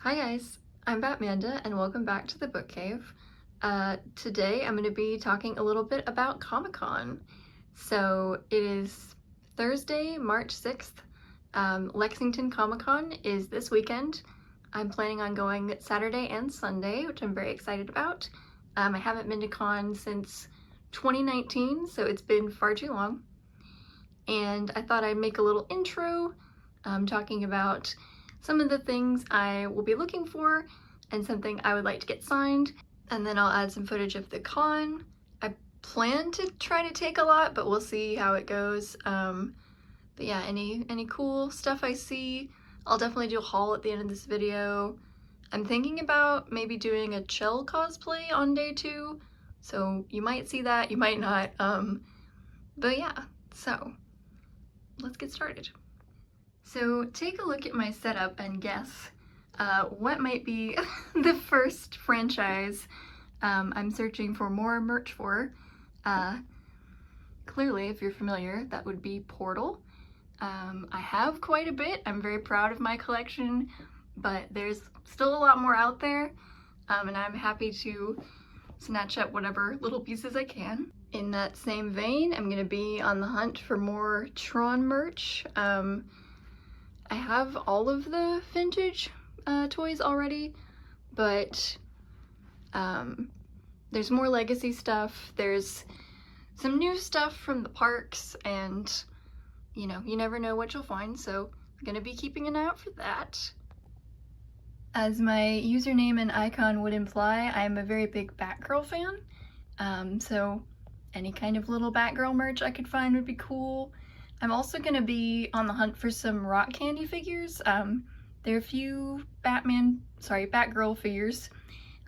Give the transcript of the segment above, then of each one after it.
Hi guys, I'm Batmanda and welcome back to the Book Cave. Today I'm going to be talking a little bit about Comic-Con. So it is Thursday, March 6th. Lexington Comic-Con is this weekend. I'm planning on going Saturday and Sunday, which I'm very excited about. I haven't been to con since 2019, so it's been far too long. And I thought I'd make a little intro talking about some of the things I will be looking for and something I would like to get signed, and then I'll add some footage of the con. I plan to try to take a lot, but we'll see how it goes. But yeah, any cool stuff I see, I'll definitely do a haul at the end of this video. I'm thinking about maybe doing a Chell cosplay on day 2, so you might see that, you might not. But yeah, so let's get started. So take a look at my setup and guess what might be the first franchise I'm searching for more merch for. Clearly, if you're familiar, that would be Portal. I have quite a bit. I'm very proud of my collection, but there's still a lot more out there, and I'm happy to snatch up whatever little pieces I can. In that same vein, I'm gonna be on the hunt for more Tron merch. I have all of the vintage toys already, but there's more legacy stuff. There's some new stuff from the parks, and you know, you never know what you'll find, so I'm gonna be keeping an eye out for that. As my username and icon would imply, I'm a very big Batgirl fan, so any kind of little Batgirl merch I could find would be cool. I'm also going to be on the hunt for some rock candy figures. There are a few Batgirl figures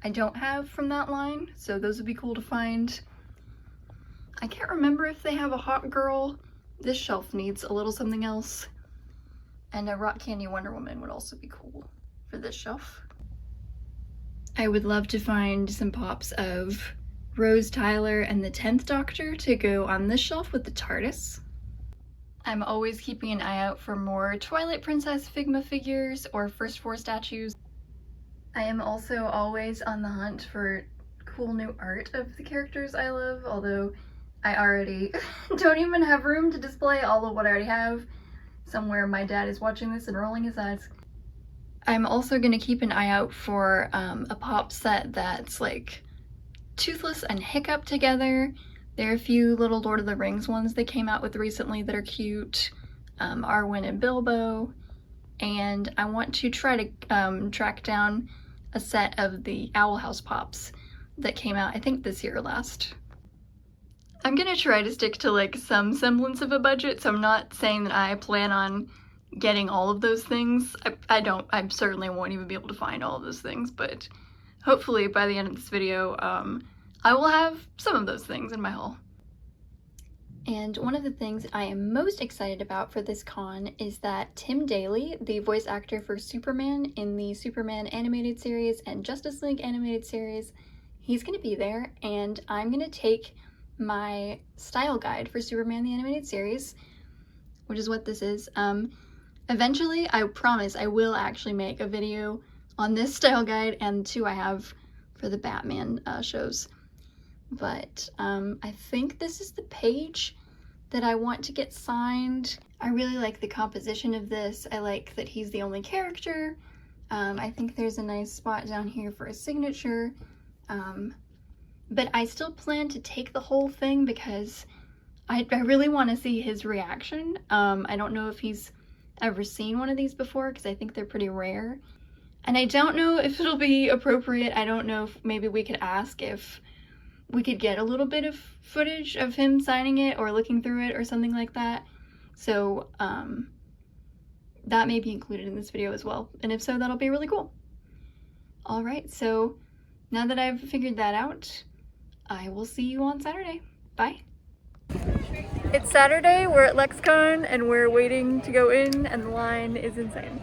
I don't have from that line, so those would be cool to find. I can't remember if they have a Hot Girl. This shelf needs a little something else. And a rock candy Wonder Woman would also be cool for this shelf. I would love to find some pops of Rose Tyler and the 10th Doctor to go on this shelf with the TARDIS. I'm always keeping an eye out for more Twilight Princess Figma figures or First Four statues. I am also always on the hunt for cool new art of the characters I love, although I already don't even have room to display all of what I already have. Somewhere my dad is watching this and rolling his eyes. I'm also going to keep an eye out for a pop set that's like Toothless and Hiccup together. There are a few little Lord of the Rings ones they came out with recently that are cute. Arwen and Bilbo. And I want to try to track down a set of the Owl House pops that came out, I think this year or last. I'm gonna try to stick to like some semblance of a budget, so I'm not saying that I plan on getting all of those things. I certainly won't even be able to find all of those things, but hopefully by the end of this video, I will have some of those things in my haul. And one of the things I am most excited about for this con is that Tim Daly, the voice actor for Superman in the Superman animated series and Justice League animated series, he's going to be there, and I'm going to take my style guide for Superman the animated series, which is what this is. Eventually, I promise I will actually make a video on this style guide and 2 I have for the Batman shows. But I think this is the page that I want to get signed. I really like the composition of this. I like that he's the only character. I think there's a nice spot down here for a signature. But I still plan to take the whole thing because I really want to see his reaction. I don't know if he's ever seen one of these before because I think they're pretty rare. And I don't know if it'll be appropriate. I don't know if maybe we could ask if we could get a little bit of footage of him signing it or looking through it or something like that. So that may be included in this video as well. And if so, that'll be really cool. All right, so now that I've figured that out, I will see you on Saturday. Bye. It's Saturday, we're at Lex Con and we're waiting to go in and the line is insane.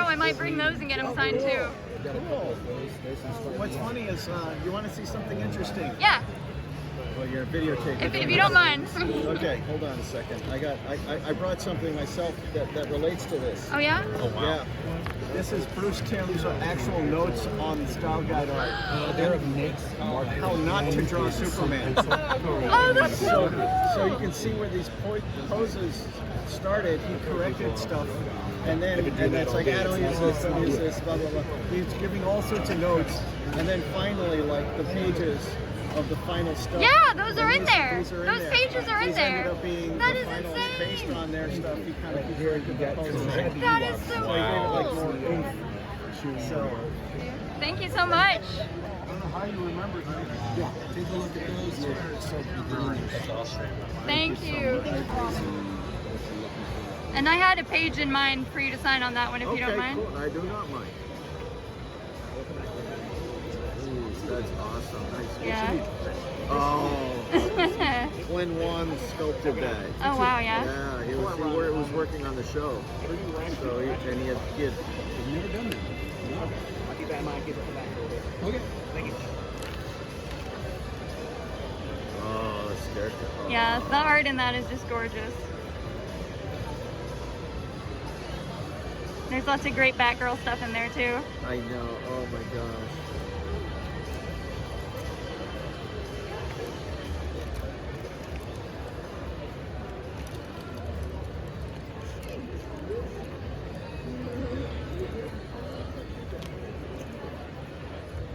tomorrow, I might bring those and get them signed too. Cool. What's funny is, you want to see something interesting? Yeah, Well, you're videotaping. if you don't mind. Okay, hold on a second. I brought something myself that relates to this. Oh yeah? Oh wow. Yeah. This is Bruce Timm's actual notes on the style guide art. How not to draw Superman. Oh, that's so cool. So you can see where these poses started. He corrected stuff, and it's like, I don't use this, blah blah blah. He's giving all sorts of notes, and then finally, like the pages of the final stuff. Yeah, those are in there. These are in Those there. pages are in These there. ended up being That the is finals insane. based on their stuff. He kind of corrected the poses. That is so So he gave it like cool. more oomph. So. Thank you so much. I don't know how you remember that. Yeah, take a look at those. That's awesome. Thank you. And I had a page in mind for you to sign on that one if you don't mind. Cool. I do not mind. Ooh, that's awesome. Nice. Yeah. Oh, Flynn Wan sculpted that. Oh wow, yeah. Yeah, he was working on the show. So he had kids. I've never done that. No. I'll keep that in mind. Keep it back a little bit. Okay. Thank you. Oh, that's scary. Oh. Yeah, the art in that is just gorgeous. There's lots of great Batgirl stuff in there too. I know. Oh my gosh.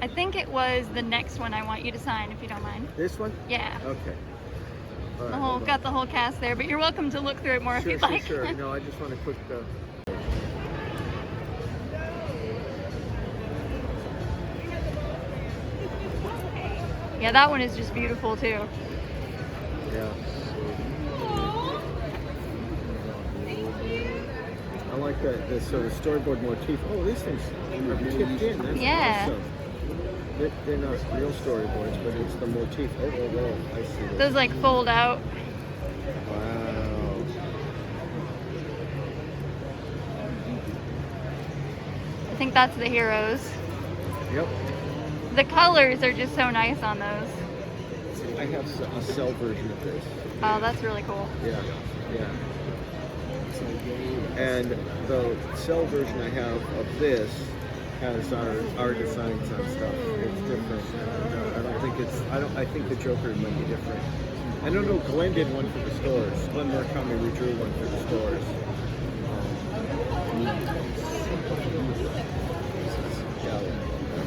I think it was the next one I want you to sign if you don't mind. This one? Yeah. Okay. All right, The whole hold on. got the whole cast there, but you're welcome to look through it more if you'd like. Sure. No, I just want to quick. Yeah, that one is just beautiful too. Yeah. I like that. The sort of storyboard motif. Oh, these things are tipped in. That's Yeah. awesome. They're not real storyboards, but it's the motif. Oh, I see that. Those like fold out. Wow. I think that's the heroes. Yep. The colors are just so nice on those. I have a cell version of this. Oh, that's really cool. Yeah. And the cell version I have of this has our designs on stuff. It's different. I don't think it's. I think the Joker might be different. I don't know. Glenn did one for the stores. Glenn Murakami redrew one for the stores.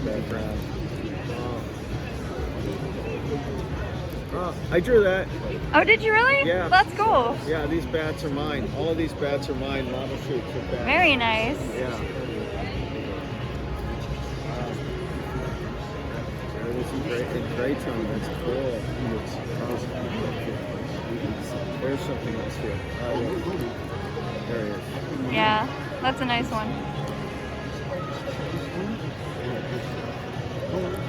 Background. I drew that. Oh, did you really? Yeah. That's cool. Yeah, these bats are mine. All of these bats are mine. Model shoots of bats. Very nice. Yeah. This is great. In gray tone, that's cool. There's something else here. There he is. Yeah, that's a nice one.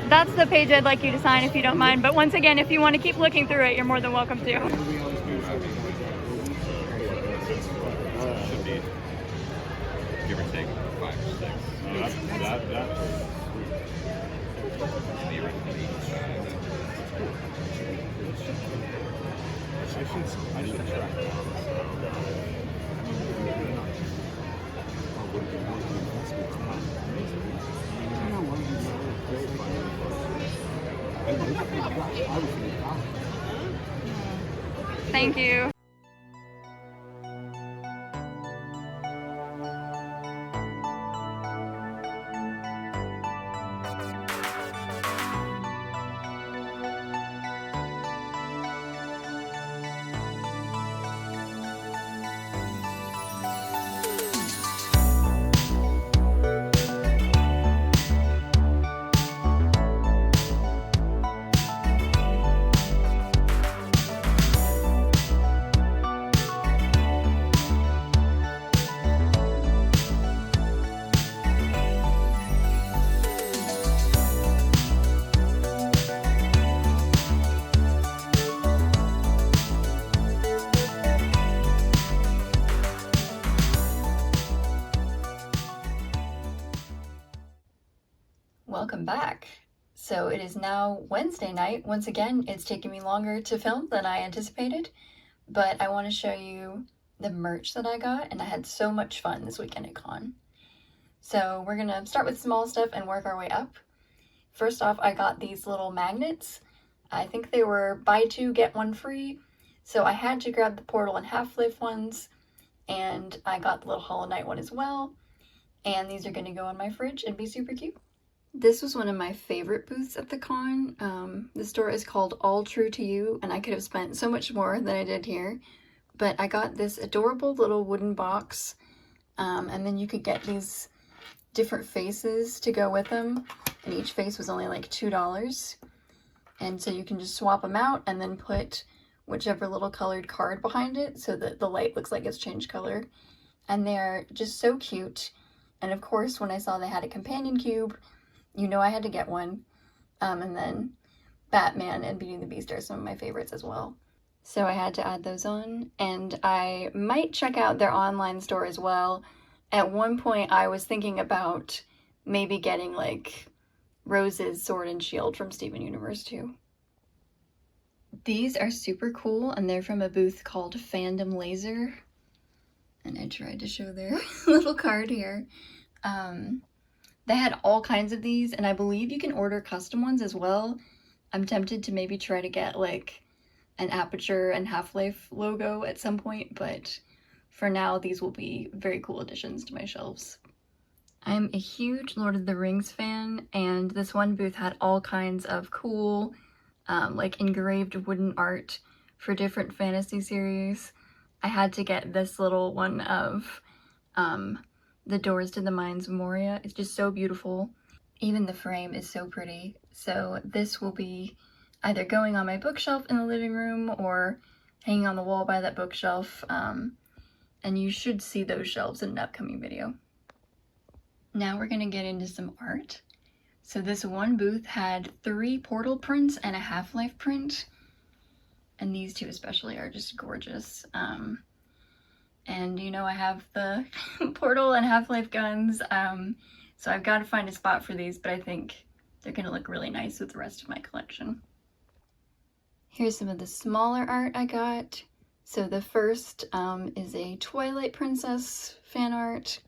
That's the page I'd like you to sign if you don't mind. But once again, if you want to keep looking through it, you're more than welcome to. Should be, give or take, 5 or 6. That I need to track Thank you. welcome back. So it is now Wednesday night. Once again, it's taken me longer to film than I anticipated, but I want to show you the merch that I got, and I had so much fun this weekend at con. So we're gonna start with small stuff and work our way up. First off, I got these little magnets. I think they were buy two, get one free. So I had to grab the Portal and Half-Life ones, and I got the little Hollow Knight one as well. And these are gonna go on my fridge and be super cute. This was one of my favorite booths at the con. The store is called All True to You, and I could have spent so much more than I did here. But I got this adorable little wooden box, and then you could get these different faces to go with them, and each face was only like $2. And so you can just swap them out and then put whichever little colored card behind it so that the light looks like it's changed color. And they're just so cute. And of course, when I saw they had a companion cube, you know I had to get one. And then Batman and Beauty and the Beast are some of my favorites as well. So I had to add those on, and I might check out their online store as well. At one point, I was thinking about maybe getting like Rose's Sword and Shield from Steven Universe too. These are super cool, and they're from a booth called Fandom Laser. And I tried to show their little card here. They had all kinds of these, and I believe you can order custom ones as well. I'm tempted to maybe try to get like an Aperture and Half-Life logo at some point, but for now, these will be very cool additions to my shelves. I'm a huge Lord of the Rings fan, and this one booth had all kinds of cool, like engraved wooden art for different fantasy series. I had to get this little one of the Doors to the Mines of Moria. It's just so beautiful. Even the frame is so pretty. So this will be either going on my bookshelf in the living room or hanging on the wall by that bookshelf. And you should see those shelves in an upcoming video. Now we're gonna get into some art. So this one booth had 3 Portal prints and a Half-Life print. And these two especially are just gorgeous. And you know I have the Portal and Half-Life guns, so I've got to find a spot for these, but I think they're gonna look really nice with the rest of my collection. Here's some of the smaller art I got. So the first is a Twilight Princess fan art.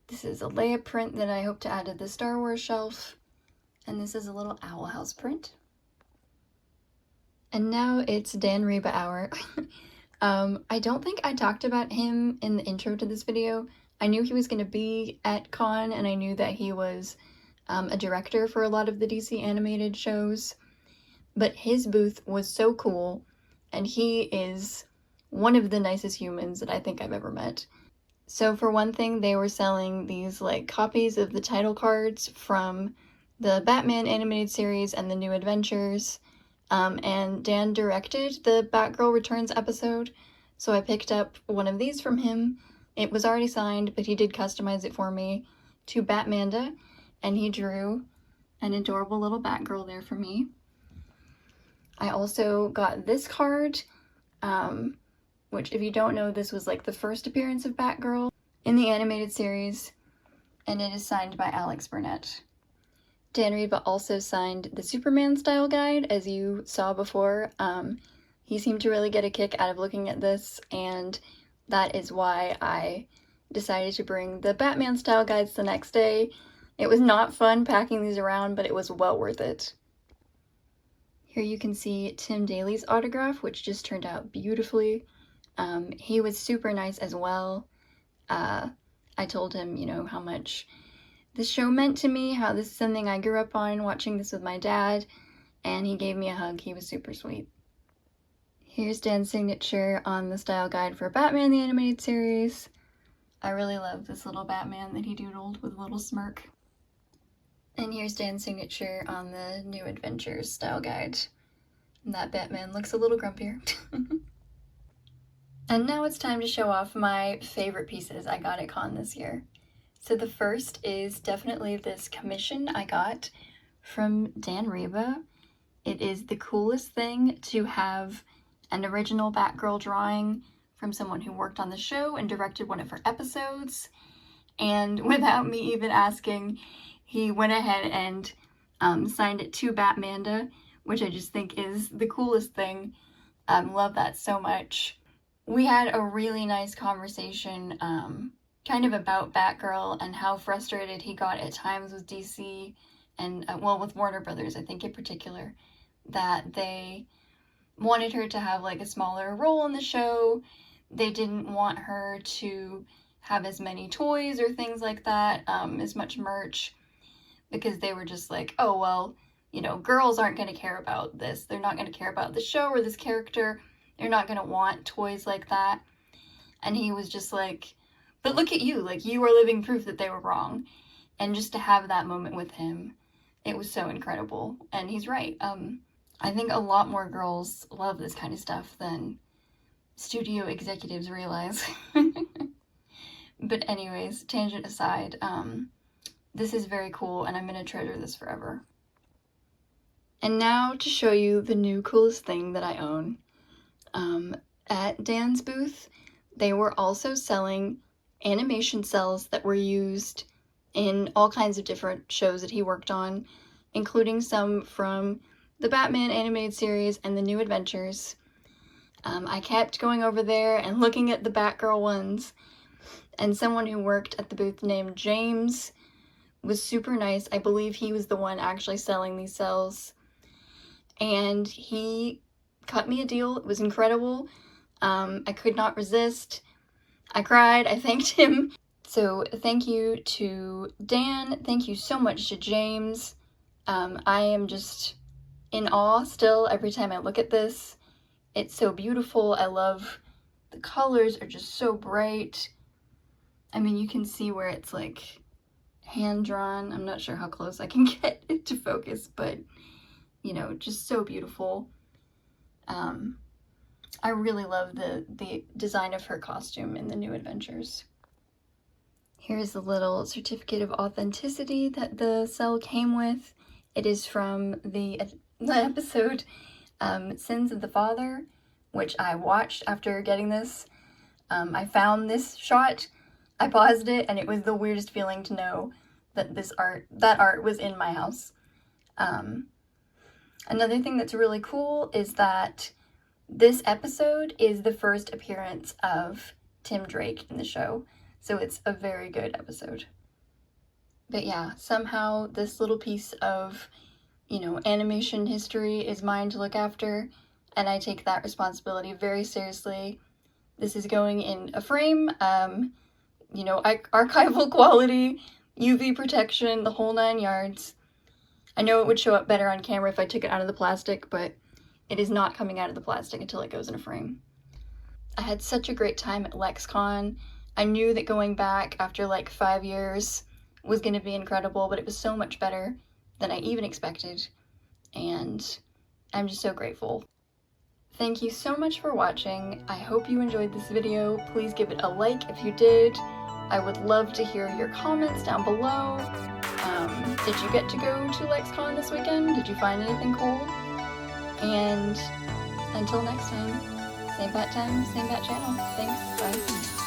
This is a Leia print that I hope to add to the Star Wars shelf. And this is a little Owl House print. And now it's Dan Riba hour. I don't think I talked about him in the intro to this video. I knew he was going to be at con, and I knew that he was a director for a lot of the DC animated shows. But his booth was so cool, and he is one of the nicest humans that I think I've ever met. So for one thing, they were selling these like copies of the title cards from the Batman animated series and the New Adventures. And Dan directed the Batgirl Returns episode, so I picked up one of these from him. It was already signed, but he did customize it for me to Batmanda, and he drew an adorable little Batgirl there for me. I also got this card, which if you don't know, this was like the first appearance of Batgirl in the animated series, and it is signed by Alex Burnett. Dan Riba also signed the Superman style guide, as you saw before. He seemed to really get a kick out of looking at this, and that is why I decided to bring the Batman style guides the next day. It was not fun packing these around, but it was well worth it. Here you can see Tim Daly's autograph, which just turned out beautifully. He was super nice as well. I told him, you know, how much this show meant to me, how this is something I grew up on, watching this with my dad, and he gave me a hug. He was super sweet. Here's Dan's signature on the style guide for Batman the Animated Series. I really love this little Batman that he doodled with a little smirk. And here's Dan's signature on the New Adventures style guide. And that Batman looks a little grumpier. And now it's time to show off my favorite pieces I got at con this year. So the first is definitely this commission I got from Dan Riba. It is the coolest thing to have an original Batgirl drawing from someone who worked on the show and directed one of her episodes. And without me even asking, he went ahead and signed it to Batmanda, which I just think is the coolest thing. Love that so much. We had a really nice conversation kind of about Batgirl and how frustrated he got at times with DC and, well, with Warner Brothers, I think in particular, that they wanted her to have like a smaller role in the show. They didn't want her to have as many toys or things like that, as much merch, because they were just like, oh, well, you know, girls aren't going to care about this. They're not going to care about the show or this character. They're not going to want toys like that. And he was just like, but look at you. Like, you are living proof that they were wrong. And just to have that moment with him, it was so incredible. And he's right. I think a lot more girls love this kind of stuff than studio executives realize. But anyways, tangent aside, this is very cool and I'm going to treasure this forever. And now to show you the new coolest thing that I own. At Dan's booth, they were also selling animation cells that were used in all kinds of different shows that he worked on, including some from the Batman animated series and the New Adventures. I kept going over there and looking at the Batgirl ones, and someone who worked at the booth named James was super nice. I believe he was the one actually selling these cells, and he cut me a deal. It was incredible. I could not resist. I cried. I thanked him. So thank you to Dan. Thank you so much to James. I am just in awe still every time I look at this. It's so beautiful. I love the colors are just so bright. I mean, you can see where it's like hand drawn. I'm not sure how close I can get it to focus, but you know, just so beautiful. I really love the design of her costume in the New Adventures. Here's the little certificate of authenticity that the cell came with. It is from the episode Sins of the Father, which I watched after getting this. I found this shot, I paused it, and it was the weirdest feeling to know that that art was in my house. Another thing that's really cool is that this episode is the first appearance of Tim Drake in the show, so it's a very good episode. But yeah, somehow this little piece of, you know, animation history is mine to look after, and I take that responsibility very seriously. This is going in a frame, you know, archival quality, UV protection, the whole 9 yards. I know it would show up better on camera if I took it out of the plastic, but it is not coming out of the plastic until it goes in a frame. I had such a great time at Lex Con. I knew that going back after like 5 years was going to be incredible, but it was so much better than I even expected, and I'm just so grateful. Thank you so much for watching. I hope you enjoyed this video. Please give it a like if you did. I would love to hear your comments down below. Did you get to go to Lex Con this weekend? Did you find anything cool? And until next time, same bat time, same bat channel. Thanks, bye.